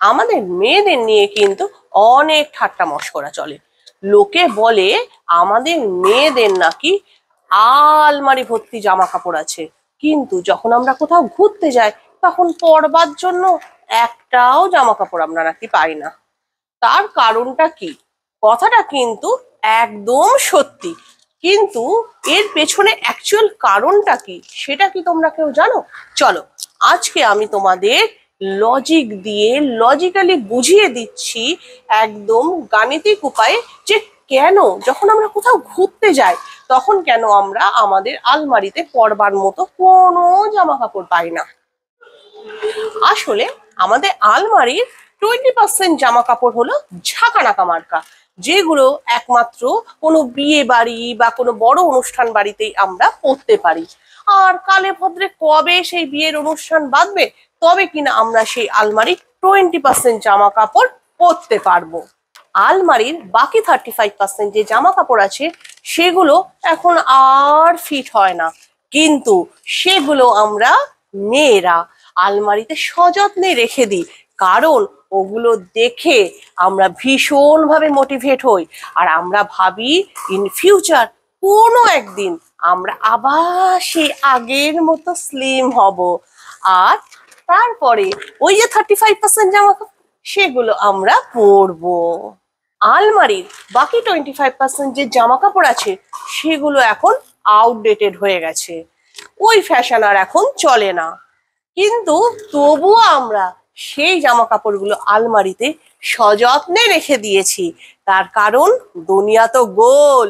আমাদের মেয়েদের নিয়ে কিন্তু অনেক ঠাট্টা মশকরা চলে। লোকে বলে আমাদের মেয়েদের নাকি আলমারি ভর্তি জামা কাপড় আছে, কিন্তু যখন আমরা কোথাও ঘুরতে যাই তখন পরবার জন্য একটাও জামা কাপড় আমরা নাকি পাই না। তার কারণটা কি? কথাটা কিন্তু একদম সত্যি, কিন্তু এর পেছনে অ্যাকচুয়াল কারণটা কি সেটা কি তোমরা কেউ জানো? চলো আজকে আমি তোমাদের লজিক দিয়ে লজিক্যালি বুঝিয়ে দিচ্ছি, একদম গাণিতিক উপায়ে, যে কেন যখন আমরা কোথাও ঘুরতে যাই তখন কেন আমরা আমাদের আলমারিতে পরবার মতো কোনো জামা কাপড় পাই না। আসলে আমাদের আলমারির 20% জামা কাপড় হলো ঝাঁকানাকা মার্কা, যেগুলো একমাত্র কোনো বিয়ে বাড়ি বা কোনো বড় অনুষ্ঠান বাড়িতেই আমরা পরতে পারি। আর কালে ভদ্রে কবে সেই বিয়ের অনুষ্ঠান বাঁধবে তবে কিনা আমরা সেই আলমারির 20% জামা কাপড় পরতে পারবো। আলমারির বাকি 35% যে জামা কাপড় আছে সেগুলো এখন আর ফিট হয় না, কিন্তু সেগুলো আমরা মেয়েরা আলমারিতে সযত্নে রেখে দিই, কারণ ওগুলো দেখে আমরা ভীষণভাবে মোটিভেট হই। আর আমরা ভাবি ইন ফিউচার কোনো একদিন আমরা আবার সেই আগের মতো স্লিম হব। আর তারপরে ওই যে 35% জামা কাপড় সেগুলো আমরা পরবো। আলমারির বাকি 25% যে জামা কাপড় আছে সেগুলো এখন আউটডেটেড হয়ে গেছে, ওই ফ্যাশন আর এখন চলে না। কিন্তু তবুও আমরা সেই জামা কাপড়গুলো আলমারিতে সযত্নে রেখে দিয়েছি, তার কারণ দুনিয়া তো গোল,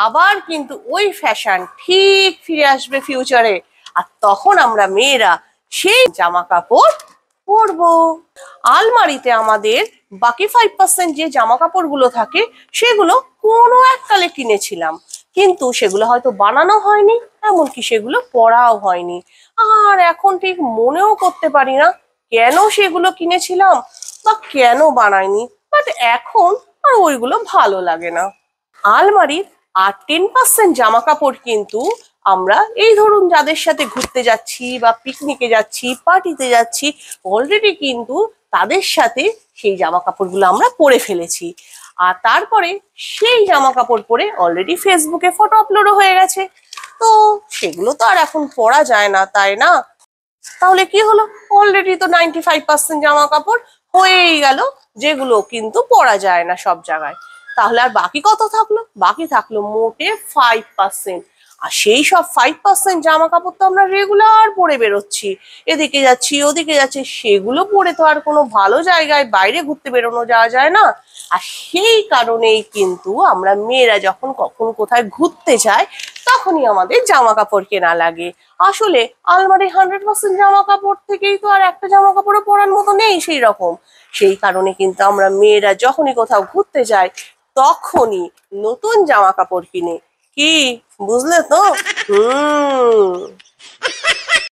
আবার কিন্তু ওই ফ্যাশন ঠিক ফিরে আসবে ফিউচারে, আর তখন আমরা মেয়েরা সেই জামা কাপড় পরবো। আলমারিতে আমাদের বাকি 5% যে জামা কাপড়গুলো থাকে সেগুলো কোনো এককালে কিনেছিলাম, কিন্তু সেগুলো হয়তো বানানো হয়নি, এমনকি সেগুলো পরাও হয়নি। আর এখন ঠিক মনেও করতে পারি না কেন সেগুলো কিনেছিলাম বা কেন বানাইনি, বাট এখন আর ওইগুলো ভালো লাগে না। আলমারির আর 10% জামা কাপড় কিন্তু আমরা এই ধরুন যাদের সাথে ঘুরতে যাচ্ছি বা পিকনিকে যাচ্ছি, পার্টিতে যাচ্ছি, অলরেডি কিন্তু তাদের সাথে সেই জামা কাপড়গুলো আমরা পরে ফেলেছি। আর তারপরে সেই জামা কাপড় পরে অলরেডি ফেসবুকে ফটো আপলোডও হয়ে গেছে, তো সেগুলো তো আর এখন পরা যায় না, তাই না? তাহলে কি হলো, অলরেডি তো 95% জামা কাপড় হয়েই গেল, যেগুলো কিন্তু পরা যায় না সব জায়গায়। তাহলে আর বাকি কত থাকলো? বাকি থাকলো মোটে 5%। আর সেই সব 5% জামা কাপড় তো আমরা রেগুলার পরে বেরোচ্ছি, এদিকে যাচ্ছি ওদিকে যাচ্ছি, সেগুলো পরে তো আর কোনো ভালো জায়গায় বাইরে ঘুরতে বেরোনো যাওয়া যায় না। আর সেই কারণেই কিন্তু আমরা মেয়েরা যখন কখন কোথায় ঘুরতে যাই তখনই আমাদের জামা কাপড় কেনা লাগে। আসলে আলমারি 100% জামা কাপড় থেকেই তো আর একটা জামা কাপড়ও পরার মতো নেই সেই রকম। সেই কারণে কিন্তু আমরা মেয়েরা যখনই কোথাও ঘুরতে যাই তখনই নতুন জামা কাপড় কিনে। কি বুঝলে তো?